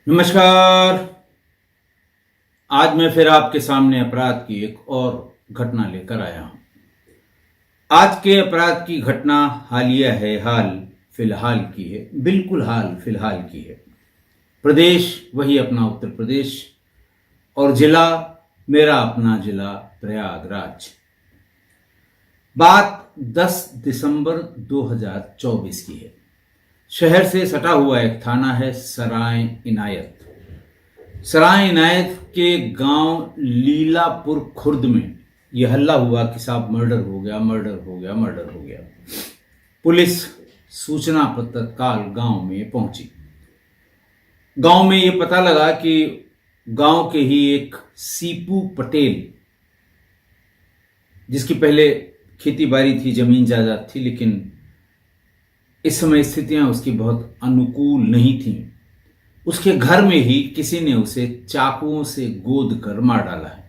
नमस्कार। आज मैं फिर आपके सामने अपराध की एक और घटना लेकर आया हूं। आज के अपराध की घटना हालिया है, फिलहाल की है, बिल्कुल हाल फिलहाल की है। प्रदेश वही अपना उत्तर प्रदेश और जिला मेरा अपना जिला प्रयागराज। बात 10 दिसंबर 2024 की है। शहर से सटा हुआ एक थाना है सराय इनायत। सराय इनायत के गांव लीलापुर खुर्द में यह हल्ला हुआ कि साहब मर्डर हो गया, मर्डर हो गया, मर्डर हो गया। पुलिस सूचना पर तत्काल गांव में पहुंची। गांव में यह पता लगा कि गांव के ही एक सीपू पटेल, जिसकी पहले खेती बाड़ी थी, जमीन जायदाद थी, लेकिन इस समय स्थितियां उसकी बहुत अनुकूल नहीं थीं। उसके घर में ही किसी ने उसे चाकुओं से गोद कर मार डाला है।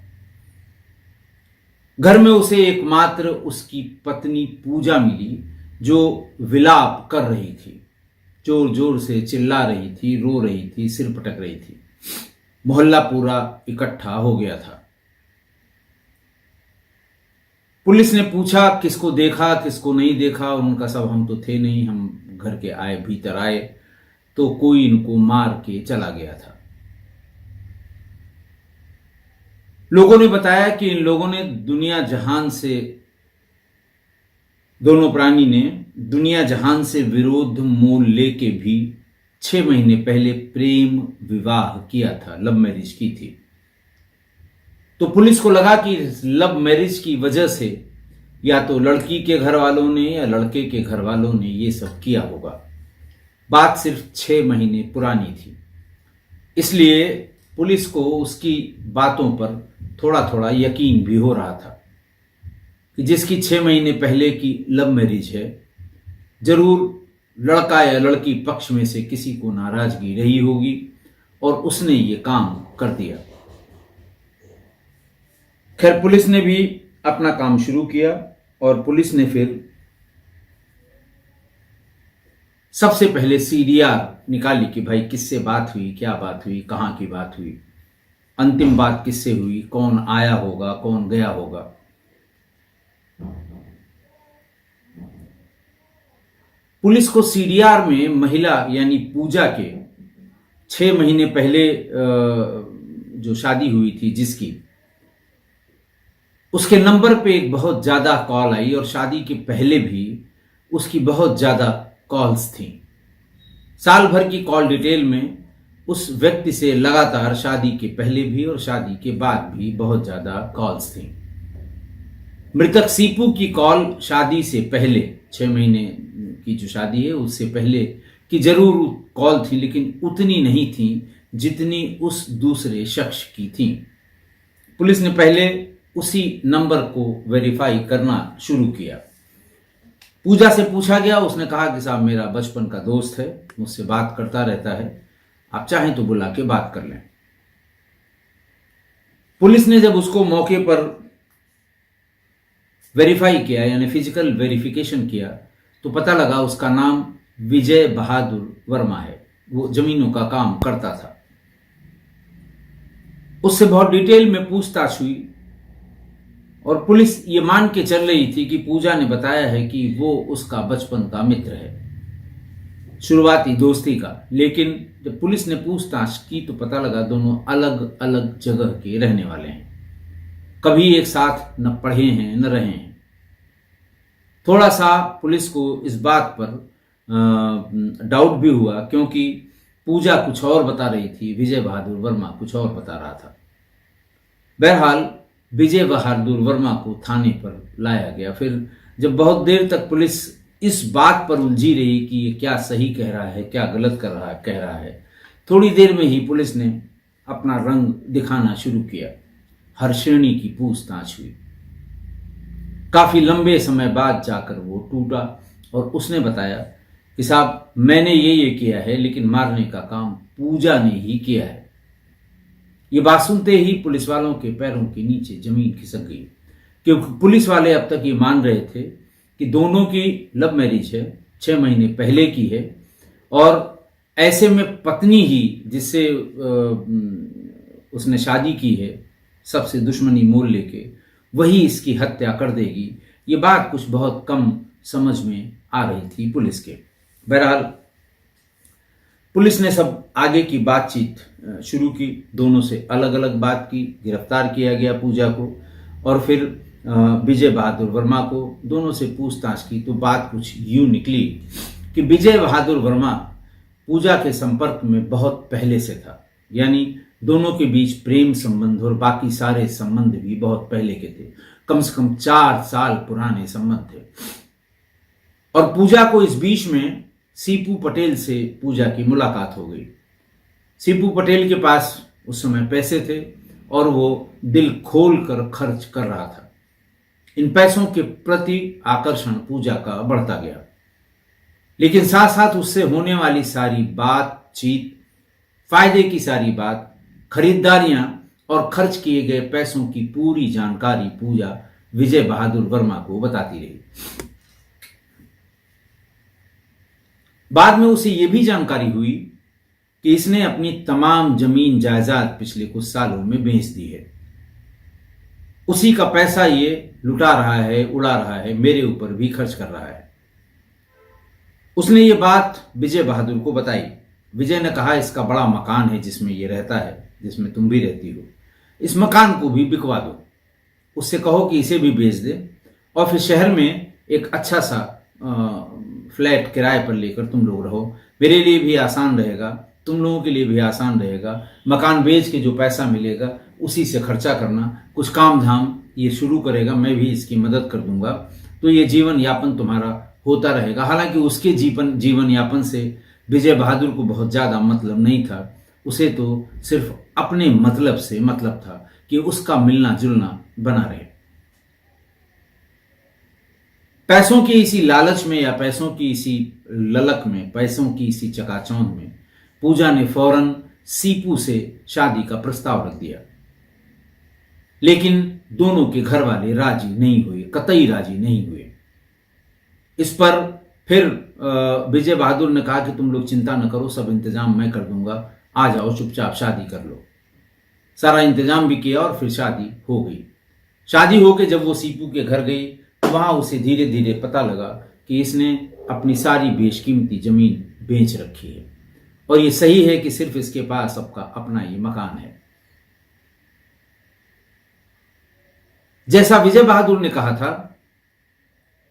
घर में उसे एकमात्र उसकी पत्नी पूजा मिली, जो विलाप कर रही थी, जोर जोर से चिल्ला रही थी, रो रही थी, सिर पटक रही थी। मोहल्ला पूरा इकट्ठा हो गया था। पुलिस ने पूछा किसको देखा, किसको नहीं देखा, और उनका सब हम तो थे नहीं, हम घर के आए, भीतर आए तो कोई इनको मार के चला गया था। लोगों ने बताया कि इन लोगों ने दोनों प्राणी ने दुनिया जहान से विरोध मोल लेके भी 6 महीने पहले प्रेम विवाह किया था, लव मैरिज की थी। तो पुलिस को लगा कि लव मैरिज की वजह से या तो लड़की के घर वालों ने या लड़के के घर वालों ने ये सब किया होगा। बात सिर्फ 6 महीने पुरानी थी, इसलिए पुलिस को उसकी बातों पर थोड़ा थोड़ा यकीन भी हो रहा था कि जिसकी 6 महीने पहले की लव मैरिज है, जरूर लड़का या लड़की पक्ष में से किसी को नाराजगी रही होगी और उसने ये काम कर दिया। खैर, पुलिस ने भी अपना काम शुरू किया और पुलिस ने फिर सबसे पहले सीडीआर निकाली कि भाई किससे बात हुई, क्या बात हुई, कहां की बात हुई, अंतिम बात किससे हुई, कौन आया होगा, कौन गया होगा। पुलिस को सीडीआर में महिला यानी पूजा के 6 महीने पहले जो शादी हुई थी जिसकी, उसके नंबर पे एक बहुत ज्यादा कॉल आई और शादी के पहले भी उसकी बहुत ज्यादा कॉल्स थी। साल भर की कॉल डिटेल में उस व्यक्ति से लगातार शादी के पहले भी और शादी के बाद भी बहुत ज्यादा कॉल्स थी। मृतक सीपू की कॉल शादी से पहले, 6 महीने की जो शादी है उससे पहले की जरूर कॉल थी, लेकिन उतनी नहीं थी जितनी उस दूसरे शख्स की थी। पुलिस ने पहले उसी नंबर को वेरीफाई करना शुरू किया। पूजा से पूछा गया, उसने कहा कि साहब मेरा बचपन का दोस्त है, मुझसे बात करता रहता है, आप चाहें तो बुला के बात कर लें। पुलिस ने जब उसको मौके पर वेरीफाई किया यानी फिजिकल वेरिफिकेशन किया तो पता लगा उसका नाम विजय बहादुर वर्मा है। वो जमीनों का काम करता था। उससे बहुत डिटेल में पूछताछ हुई और पुलिस ये मान के चल रही थी कि पूजा ने बताया है कि वो उसका बचपन का मित्र है, शुरुआती दोस्ती का। लेकिन जब पुलिस ने पूछताछ की तो पता लगा दोनों अलग अलग जगह के रहने वाले हैं, कभी एक साथ न पढ़े हैं न रहे हैं। थोड़ा सा पुलिस को इस बात पर डाउट भी हुआ, क्योंकि पूजा कुछ और बता रही थी, विजय बहादुर वर्मा कुछ और बता रहा था। बहरहाल विजय बहादुर वर्मा को थाने पर लाया गया। फिर जब बहुत देर तक पुलिस इस बात पर उलझी रही कि ये क्या सही कह रहा है, क्या गलत कह रहा है, थोड़ी देर में ही पुलिस ने अपना रंग दिखाना शुरू किया। हर श्रेणी की पूछताछ हुई। काफी लंबे समय बाद जाकर वो टूटा और उसने बताया कि साहब मैंने ये किया है, लेकिन मारने का काम पूजा ने ही किया है। ये बात सुनते ही पुलिस वालों के पैरों के नीचे जमीन खिसक गई, क्योंकि पुलिस वाले अब तक ये मान रहे थे कि दोनों की लव मैरिज है, 6 महीने पहले की है और ऐसे में पत्नी ही जिससे उसने शादी की है, सबसे दुश्मनी मोल लेके, वही इसकी हत्या कर देगी। ये बात कुछ बहुत कम समझ में आ रही थी पुलिस के। बहरहाल पुलिस ने सब आगे की बातचीत शुरू की, दोनों से अलग अलग बात की। गिरफ्तार किया गया पूजा को और फिर विजय बहादुर वर्मा को, दोनों से पूछताछ की तो बात कुछ यूं निकली कि विजय बहादुर वर्मा पूजा के संपर्क में बहुत पहले से था, यानी दोनों के बीच प्रेम संबंध और बाकी सारे संबंध भी बहुत पहले के थे, कम से कम 4 साल पुराने संबंध थे। और पूजा को इस बीच में सीपू पटेल से पूजा की मुलाकात हो गई। सीपू पटेल के पास उस समय पैसे थे और वो दिल खोल कर खर्च कर रहा था। इन पैसों के प्रति आकर्षण पूजा का बढ़ता गया, लेकिन साथ साथ उससे होने वाली सारी बातचीत, फायदे की सारी बात, खरीदारियां और खर्च किए गए पैसों की पूरी जानकारी पूजा विजय बहादुर वर्मा को बताती रही। बाद में उसे यह भी जानकारी हुई कि इसने अपनी तमाम जमीन जायदाद पिछले कुछ सालों में बेच दी है। उसी का पैसा ये लुटा रहा है, उड़ा रहा है, मेरे ऊपर भी खर्च कर रहा है। उसने ये बात विजय बहादुर को बताई। विजय ने कहा, इसका बड़ा मकान है जिसमें ये रहता है, जिसमें तुम भी रहती हो, इस मकान को भी बिकवा दो। उससे कहो कि इसे भी बेच दे और फिर शहर में एक अच्छा सा फ्लैट किराए पर लेकर तुम लोग रहो। मेरे लिए भी आसान रहेगा, तुम लोगों के लिए भी आसान रहेगा। मकान बेच के जो पैसा मिलेगा उसी से खर्चा करना, कुछ काम धाम ये शुरू करेगा, मैं भी इसकी मदद कर दूंगा, तो ये जीवन यापन तुम्हारा होता रहेगा। हालांकि उसके जीवन यापन से विजय बहादुर को बहुत ज़्यादा मतलब नहीं था। उसे तो सिर्फ अपने मतलब से मतलब था कि उसका मिलना जुलना बना रहे। पैसों की इसी लालच में या पैसों की इसी ललक में, पैसों की इसी चकाचौंध में पूजा ने फौरन सीपू से शादी का प्रस्ताव रख दिया। लेकिन दोनों के घर वाले राजी नहीं हुए, कतई राजी नहीं हुए। इस पर फिर विजय बहादुर ने कहा कि तुम लोग चिंता न करो, सब इंतजाम मैं कर दूंगा, आ जाओ चुपचाप शादी कर लो। सारा इंतजाम भी किया और फिर शादी हो गई। शादी होके जब वो सीपू के घर गई तो वहां उसे धीरे धीरे पता लगा कि इसने अपनी सारी बेशकीमती जमीन बेच रखी है और ये सही है कि सिर्फ इसके पास सबका अपना ही मकान है। जैसा विजय बहादुर ने कहा था,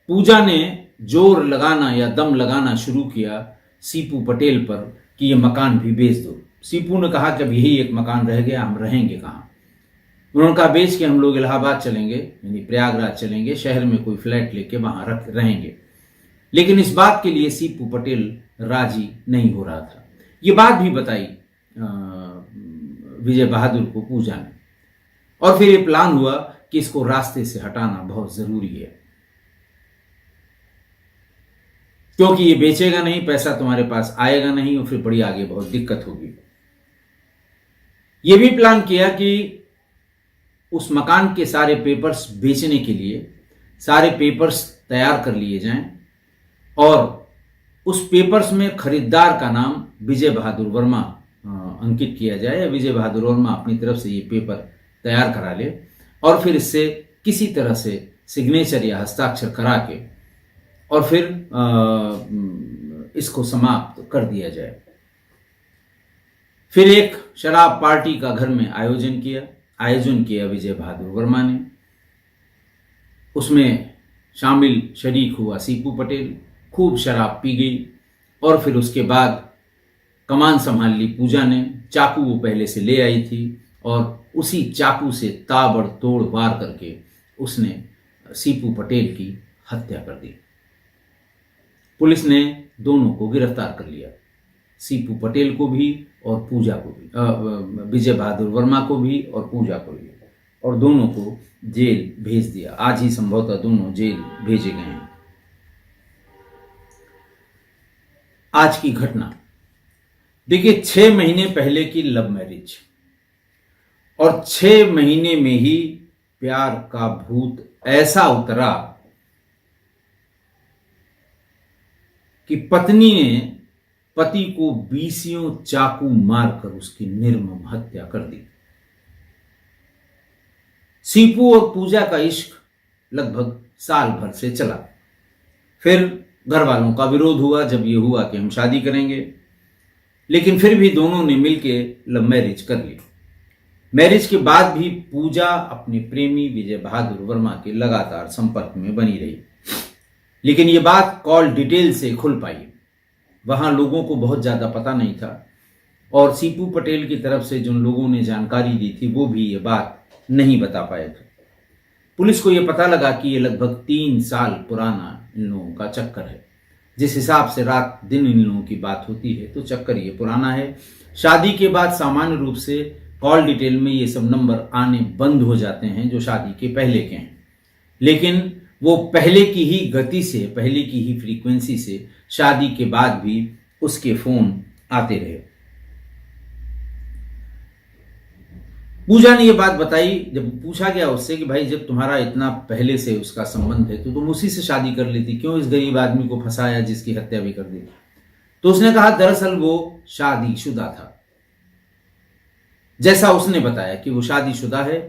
पूजा ने जोर लगाना या दम लगाना शुरू किया सीपू पटेल पर कि ये मकान भी बेच दो। सीपू ने कहा कि अब यही एक मकान रह गया, हम रहेंगे कहाँ। उन्होंने कहा बेच के हम लोग इलाहाबाद चलेंगे, यानी प्रयागराज चलेंगे, शहर में कोई फ्लैट लेके वहां रहेंगे। लेकिन इस बात के लिए सीपू पटेल राजी नहीं हो रहा था। ये बात भी बताई विजय बहादुर को पूजा ने, और फिर ये प्लान हुआ कि इसको रास्ते से हटाना बहुत जरूरी है, क्योंकि ये बेचेगा नहीं, पैसा तुम्हारे पास आएगा नहीं और फिर बड़ी आगे बहुत दिक्कत होगी। ये भी प्लान किया कि उस मकान के सारे पेपर्स बेचने के लिए सारे पेपर्स तैयार कर लिए जाएं और उस पेपर्स में खरीदार का नाम विजय बहादुर वर्मा अंकित किया जाए, या विजय बहादुर वर्मा अपनी तरफ से ये पेपर तैयार करा ले और फिर इससे किसी तरह से सिग्नेचर या हस्ताक्षर करा के और फिर इसको समाप्त कर दिया जाए। फिर एक शराब पार्टी का घर में आयोजन किया विजय बहादुर वर्मा ने। उसमें शामिल शरीक हुआ सीपू पटेल। खूब शराब पी गई और फिर उसके बाद कमान संभाल ली पूजा ने। चाकू वो पहले से ले आई थी और उसी चाकू से ताबड़तोड़ वार करके उसने सीपू पटेल की हत्या कर दी। पुलिस ने दोनों को गिरफ्तार कर लिया, सीपू पटेल को भी और पूजा को भी, विजय बहादुर वर्मा को भी और पूजा को भी, और दोनों को जेल भेज दिया। आज ही संभवतः दोनों जेल भेजे गए हैं। आज की घटना देखिए, 6 महीने पहले की लव मैरिज और 6 महीने में ही प्यार का भूत ऐसा उतरा कि पत्नी ने पति को 20 चाकू मारकर उसकी निर्मम हत्या कर दी। सीपू और पूजा का इश्क लगभग साल भर से चला। फिर घर वालों का विरोध हुआ जब ये हुआ कि हम शादी करेंगे, लेकिन फिर भी दोनों ने मिलकर लव मैरिज कर ली। मैरिज के बाद भी पूजा अपने प्रेमी विजय बहादुर वर्मा के लगातार संपर्क में बनी रही, लेकिन ये बात कॉल डिटेल से खुल पाई। वहां लोगों को बहुत ज्यादा पता नहीं था और सीपू पटेल की तरफ से जिन लोगों ने जानकारी दी थी वो भी ये बात नहीं बता पाए थे। पुलिस को यह पता लगा कि ये लगभग 3 साल पुराना इन लोगों का चक्कर है। जिस हिसाब से रात दिन इन लोगों की बात होती है तो चक्कर ये पुराना है। शादी के बाद सामान्य रूप से कॉल डिटेल में ये सब नंबर आने बंद हो जाते हैं जो शादी के पहले के हैं, लेकिन वो पहले की ही गति से, पहले की ही फ्रीक्वेंसी से शादी के बाद भी उसके फोन आते रहे। पूजा ने ये बात बताई जब पूछा गया उससे कि भाई जब तुम्हारा इतना पहले से उसका संबंध है तो तुम उसी से शादी कर लेती, क्यों इस गरीब आदमी को फंसाया जिसकी हत्या भी कर दी। तो उसने कहा दरअसल वो शादीशुदा था। जैसा उसने बताया कि वो शादीशुदा है,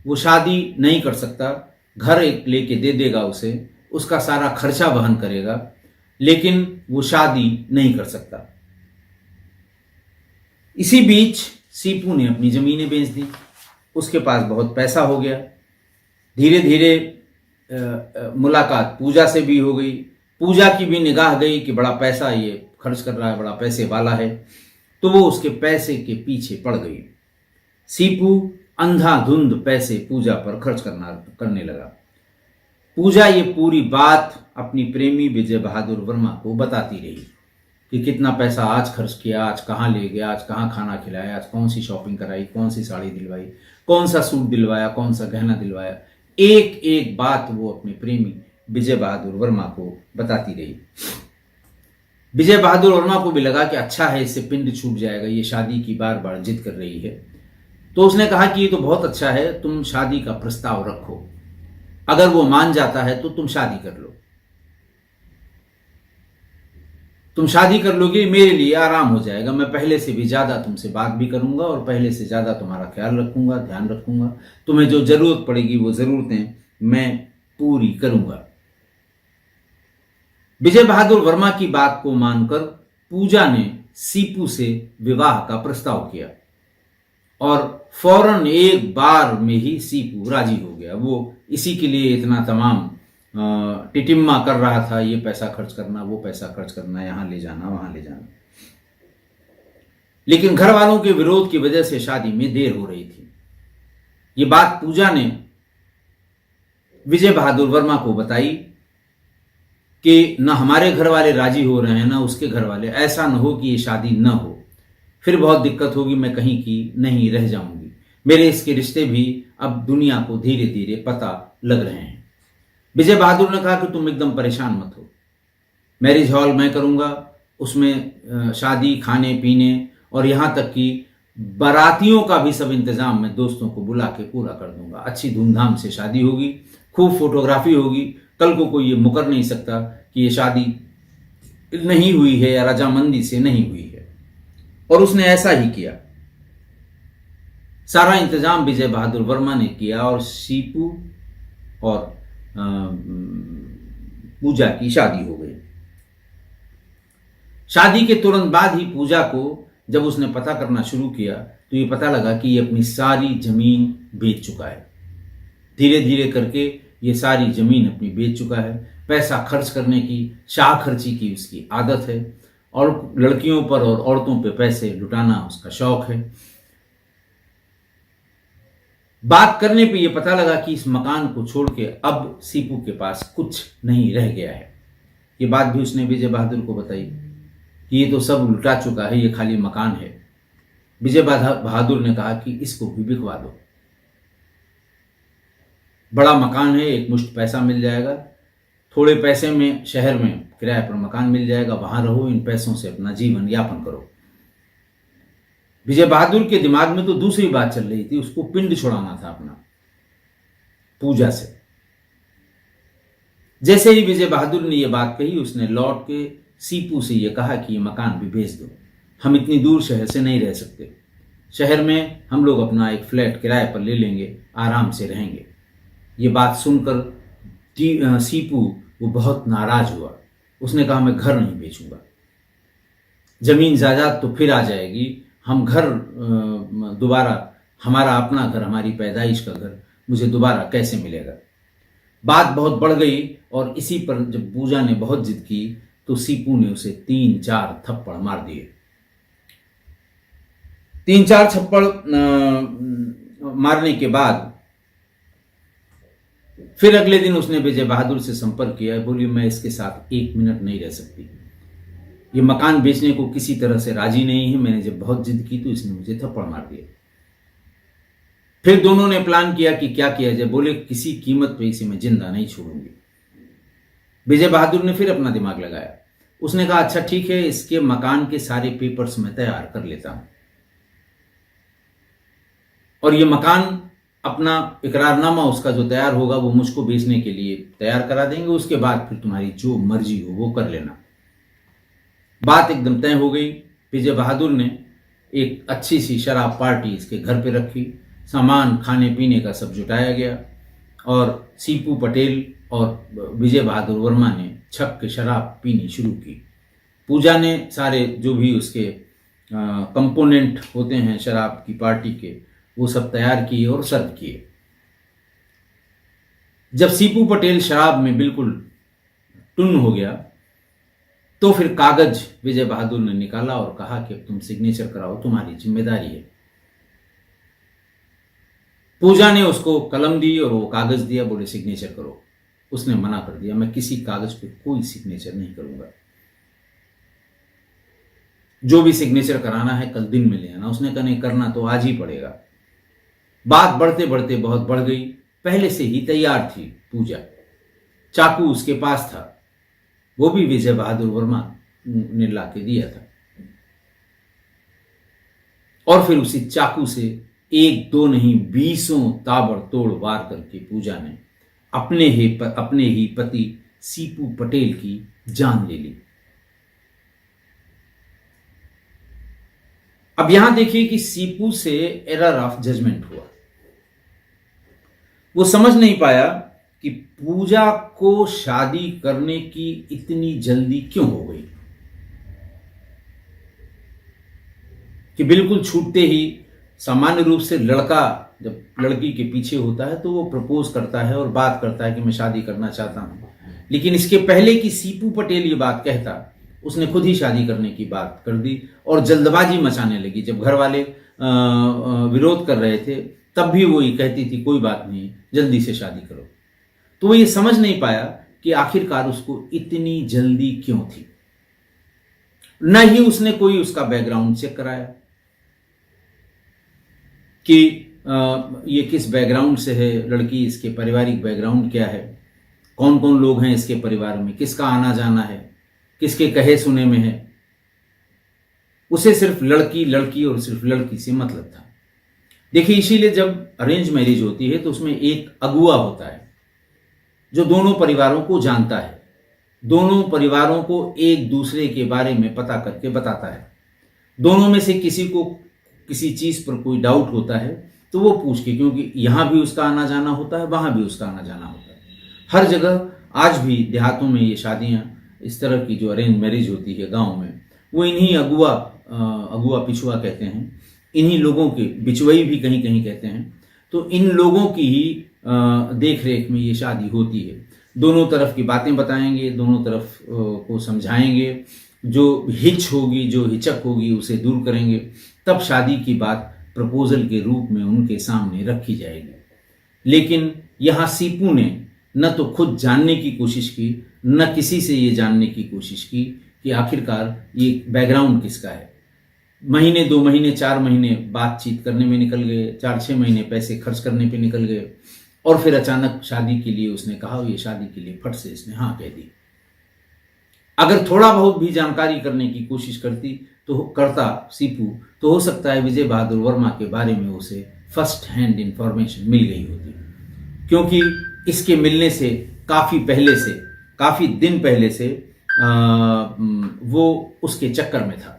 वो शादी नहीं कर सकता, घर एक लेके दे देगा उसे, उसका सारा खर्चा वहन करेगा, लेकिन वो शादी नहीं कर सकता। इसी बीच सीपू ने अपनी जमीनें बेच दी, उसके पास बहुत पैसा हो गया। धीरे धीरे मुलाकात पूजा से भी हो गई। पूजा की भी निगाह गई कि बड़ा पैसा ये खर्च कर रहा है, बड़ा पैसे वाला है, तो वो उसके पैसे के पीछे पड़ गई। सीपू अंधाधुंध पैसे पूजा पर खर्च करने लगा। पूजा ये पूरी बात अपनी प्रेमी विजय बहादुर वर्मा को बताती रही कि कितना पैसा आज खर्च किया, आज कहाँ ले गया, आज कहाँ खाना खिलाया, आज कौन सी शॉपिंग कराई, कौन सी साड़ी दिलवाई, कौन सा सूट दिलवाया, कौन सा गहना दिलवाया। एक एक बात वो अपने प्रेमी विजय बहादुर वर्मा को बताती रही। विजय बहादुर वर्मा को भी लगा कि अच्छा है, इससे पिंड छूट जाएगा, ये शादी की बार बार जिद कर रही है। तो उसने कहा कि ये तो बहुत अच्छा है, तुम शादी का प्रस्ताव रखो, अगर वो मान जाता है तो तुम शादी कर लो। तुम शादी कर लोगे, मेरे लिए आराम हो जाएगा, मैं पहले से भी ज्यादा तुमसे बात भी करूंगा और पहले से ज्यादा तुम्हारा ख्याल रखूंगा, ध्यान रखूंगा, तुम्हें जो जरूरत पड़ेगी वो जरूरतें मैं पूरी करूंगा। विजय बहादुर वर्मा की बात को मानकर पूजा ने सीपू से विवाह का प्रस्ताव किया और फौरन एक बार में ही सीपू राजी हो गया। वो इसी के लिए इतना तमाम टिटिम्मा कर रहा था, ये पैसा खर्च करना, वो पैसा खर्च करना, यहां ले जाना, वहां ले जाना। लेकिन घर वालों के विरोध की वजह से शादी में देर हो रही थी। ये बात पूजा ने विजय बहादुर वर्मा को बताई कि न हमारे घर वाले राजी हो रहे हैं, न उसके घर वाले, ऐसा न हो कि ये शादी न हो, फिर बहुत दिक्कत होगी, मैं कहीं की नहीं रह जाऊंगी। मेरे इसके रिश्ते भी अब दुनिया को धीरे धीरे पता लग रहे हैं। विजय बहादुर ने कहा कि तुम एकदम परेशान मत हो, मैरिज हॉल मैं करूंगा, उसमें शादी, खाने पीने और यहां तक कि बारातियों का भी सब इंतजाम मैं दोस्तों को बुला के पूरा कर दूंगा। अच्छी धूमधाम से शादी होगी, खूब फोटोग्राफी होगी, कल को कोई ये मुकर नहीं सकता कि ये शादी नहीं हुई है या रजामंदी से नहीं हुई है। और उसने ऐसा ही किया। सारा इंतजाम विजय बहादुर वर्मा ने किया और सीपू और पूजा की शादी हो गई। शादी के तुरंत बाद ही पूजा को जब उसने पता करना शुरू किया तो ये पता लगा कि ये अपनी सारी जमीन बेच चुका है। धीरे धीरे करके ये सारी जमीन अपनी बेच चुका है। पैसा खर्च करने की, शाह खर्ची की उसकी आदत है और लड़कियों पर और औरतों पे पैसे लुटाना उसका शौक है। बात करने पे ये पता लगा कि इस मकान को छोड़ के अब सीपू के पास कुछ नहीं रह गया है। ये बात भी उसने विजय बहादुर को बताई कि ये तो सब लुटा चुका है, ये खाली मकान है। विजय बहादुर ने कहा कि इसको भी बिकवा दो, बड़ा मकान है, एक मुश्त पैसा मिल जाएगा, थोड़े पैसे में शहर में किराए पर मकान मिल जाएगा, वहां रहो, इन पैसों से अपना जीवन यापन करो। विजय बहादुर के दिमाग में तो दूसरी बात चल रही थी, उसको पिंड छुड़ाना था अपना पूजा से। जैसे ही विजय बहादुर ने यह बात कही, उसने लौट के सीपू से ये कहा कि ये मकान भी बेच दो, हम इतनी दूर शहर से नहीं रह सकते, शहर में हम लोग अपना एक फ्लैट किराए पर ले लेंगे, आराम से रहेंगे। ये बात सुनकर सीपू वो बहुत नाराज हुआ। उसने कहा मैं घर नहीं बेचूंगा, जमीन जायदाद तो फिर आ जाएगी, हम घर दोबारा, हमारा अपना घर, हमारी पैदाइश का घर मुझे दोबारा कैसे मिलेगा। बात बहुत बढ़ गई और इसी पर जब पूजा ने बहुत जिद की तो सीपू ने उसे 3-4 थप्पड़ मार दिए। 3-4 थप्पड़ मारने के बाद फिर अगले दिन उसने विजय बहादुर से संपर्क किया। बोली मैं इसके साथ 1 मिनट नहीं रह सकती, ये मकान बेचने को किसी तरह से राजी नहीं है, मैंने जब बहुत जिद की तो इसने मुझे थप्पड़ मार दिया। फिर दोनों ने प्लान किया कि क्या किया जाए। बोले किसी कीमत पे इसे मैं जिंदा नहीं छोड़ूंगी। विजय बहादुर ने फिर अपना दिमाग लगाया। उसने कहा अच्छा ठीक है, इसके मकान के सारे पेपर्स मैं तैयार कर लेता हूं और ये मकान, अपना इकरारनामा उसका जो तैयार होगा वो मुझको बेचने के लिए तैयार करा देंगे, उसके बाद फिर तुम्हारी जो मर्जी हो वो कर लेना। बात एकदम तय हो गई। विजय बहादुर ने एक अच्छी सी शराब पार्टी इसके घर पे रखी, सामान खाने पीने का सब जुटाया गया और सीपू पटेल और विजय बहादुर वर्मा ने छक के शराब पीनी शुरू की। पूजा ने सारे जो भी उसके कंपोनेंट होते हैं शराब की पार्टी के, वो सब तैयार किए और सर्व किए। जब सीपू पटेल शराब में बिल्कुल टुन्न हो गया तो फिर कागज विजय बहादुर ने निकाला और कहा कि अब तुम सिग्नेचर कराओ, तुम्हारी जिम्मेदारी है। पूजा ने उसको कलम दी और वो कागज दिया, बोले सिग्नेचर करो। उसने मना कर दिया, मैं किसी कागज पे कोई सिग्नेचर नहीं करूंगा, जो भी सिग्नेचर कराना है कल दिन में ले आना। उसने कहा नहीं, करना तो आज ही पड़ेगा। बात बढ़ते बढ़ते बहुत बढ़ गई। पहले से ही तैयार थी पूजा, चाकू उसके पास था, वो भी विजय बहादुर वर्मा ने ला के दिया था। और फिर उसी चाकू से 1-2 नहीं 20 ताबड़तोड़ वार करके पूजा ने अपने ही पति सीपू पटेल की जान ले ली। अब यहां देखिए कि सीपू से एरर ऑफ जजमेंट हुआ। वो समझ नहीं पाया कि पूजा को शादी करने की इतनी जल्दी क्यों हो गई, कि बिल्कुल छूटते ही, सामान्य रूप से लड़का जब लड़की के पीछे होता है तो वो प्रपोज करता है और बात करता है कि मैं शादी करना चाहता हूं, लेकिन इसके पहले कि सीपू पटेल ये बात कहता, उसने खुद ही शादी करने की बात कर दी और जल्दबाजी मचाने लगी। जब घर वाले विरोध कर रहे थे तब भी वो ये कहती थी कोई बात नहीं, जल्दी से शादी करो। तो वो ये समझ नहीं पाया कि आखिरकार उसको इतनी जल्दी क्यों थी। न ही उसने कोई उसका बैकग्राउंड चेक कराया कि ये किस बैकग्राउंड से है लड़की, इसके पारिवारिक बैकग्राउंड क्या है, कौन कौन लोग हैं इसके परिवार में, किसका आना जाना है, किसके कहे सुने में है। उसे सिर्फ लड़की और सिर्फ लड़की से मतलब था। देखिए, इसीलिए जब अरेंज मैरिज होती है तो उसमें एक अगुआ होता है जो दोनों परिवारों को जानता है, दोनों परिवारों को एक दूसरे के बारे में पता करके बताता है। दोनों में से किसी को किसी चीज पर कोई डाउट होता है तो वो पूछ के, क्योंकि यहां भी उसका आना जाना होता है, वहां भी उसका आना जाना होता है, हर जगह। आज भी देहातों में ये शादियां, इस तरह की जो अरेंज मैरिज होती है गांव में, वो इन्हीं अगुआ पिछुआ कहते हैं, इन्हीं लोगों के, बिचवई भी कहीं कहीं कहते हैं, तो इन लोगों की ही देख रेख में ये शादी होती है। दोनों तरफ की बातें बताएंगे, दोनों तरफ को समझाएंगे, जो हिच होगी, जो हिचक होगी उसे दूर करेंगे, तब शादी की बात प्रपोजल के रूप में उनके सामने रखी जाएगी। लेकिन यहाँ सीपू ने न तो खुद जानने की कोशिश की, न किसी से ये जानने की कोशिश की कि आखिरकार ये बैकग्राउंड किसका है। महीने, 2 महीने, 4 महीने बातचीत करने में निकल गए, 4-6 महीने पैसे खर्च करने पे निकल गए और फिर अचानक शादी के लिए उसने कहा, ये शादी के लिए फट से इसने हाँ कह दी। अगर थोड़ा बहुत भी जानकारी करने की कोशिश करता सीपू, तो हो सकता है विजय बहादुर वर्मा के बारे में उसे फर्स्ट हैंड इंफॉर्मेशन मिल गई होती, क्योंकि इसके मिलने से काफी दिन पहले से वो उसके चक्कर में था।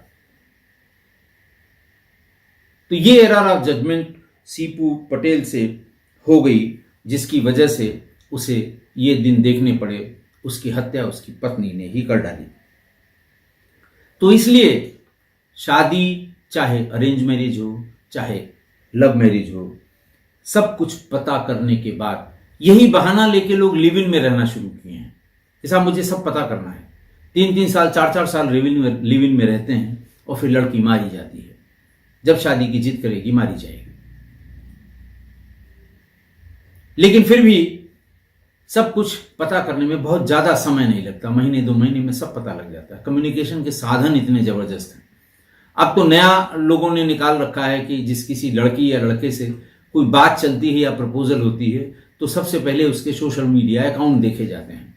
तो ये error of judgement Sipu Patel से हो गई, जिसकी वजह से उसे ये दिन देखने पड़े। उसकी हत्या उसकी पत्नी ने ही कर डाली। तो इसलिए शादी चाहे अरेंज मैरिज हो चाहे लव मैरिज हो, सब कुछ पता करने के बाद, यही बहाना लेके लोग लिव इन में रहना शुरू किए हैं। जैसा मुझे सब पता करना है, 3-3 साल 4-4 साल लिव इन में रहते हैं और फिर लड़की मारी जाती है। जब शादी की जिद करेगी मारी जाएगी। लेकिन फिर भी सब कुछ पता करने में बहुत ज्यादा समय नहीं लगता, महीने 2 महीने में सब पता लग जाता है। कम्युनिकेशन के साधन इतने जबरदस्त हैं। अब तो नया लोगों ने निकाल रखा है कि जिस किसी लड़की या लड़के से कोई बात चलती है या प्रपोजल होती है तो सबसे पहले उसके सोशल मीडिया अकाउंट देखे जाते हैं।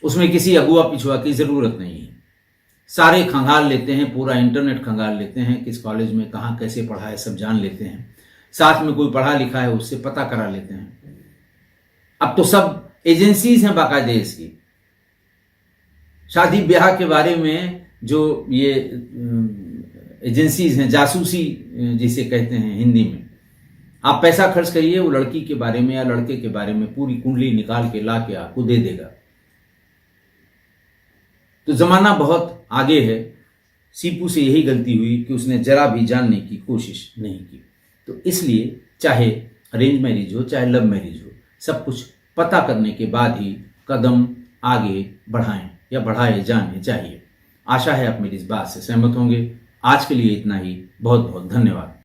उसमें किसी अगुआ पिछुआ की जरूरत नहीं है। सारे खंगाल लेते हैं, पूरा इंटरनेट खंगाल लेते हैं, किस कॉलेज में कहाँ कैसे पढ़ा है सब जान लेते हैं। साथ में कोई पढ़ा लिखा है उससे पता करा लेते हैं। अब तो सब एजेंसीज हैं बाकायदा इसकी। शादी ब्याह के बारे में जो ये एजेंसीज हैं, जासूसी जिसे कहते हैं हिंदी में, आप पैसा खर्च करिए, वो लड़की के बारे में या लड़के के बारे में पूरी कुंडली निकाल के ला के आपको दे देगा। तो जमाना बहुत आगे है। सीपू से यही गलती हुई कि उसने जरा भी जानने की कोशिश नहीं की। तो इसलिए चाहे अरेंज मैरिज हो चाहे लव मैरिज हो, सब कुछ पता करने के बाद ही कदम आगे बढ़ाएं या बढ़ाए जाने चाहिए। आशा है आप मेरी इस बात से सहमत होंगे। आज के लिए इतना ही। बहुत बहुत धन्यवाद।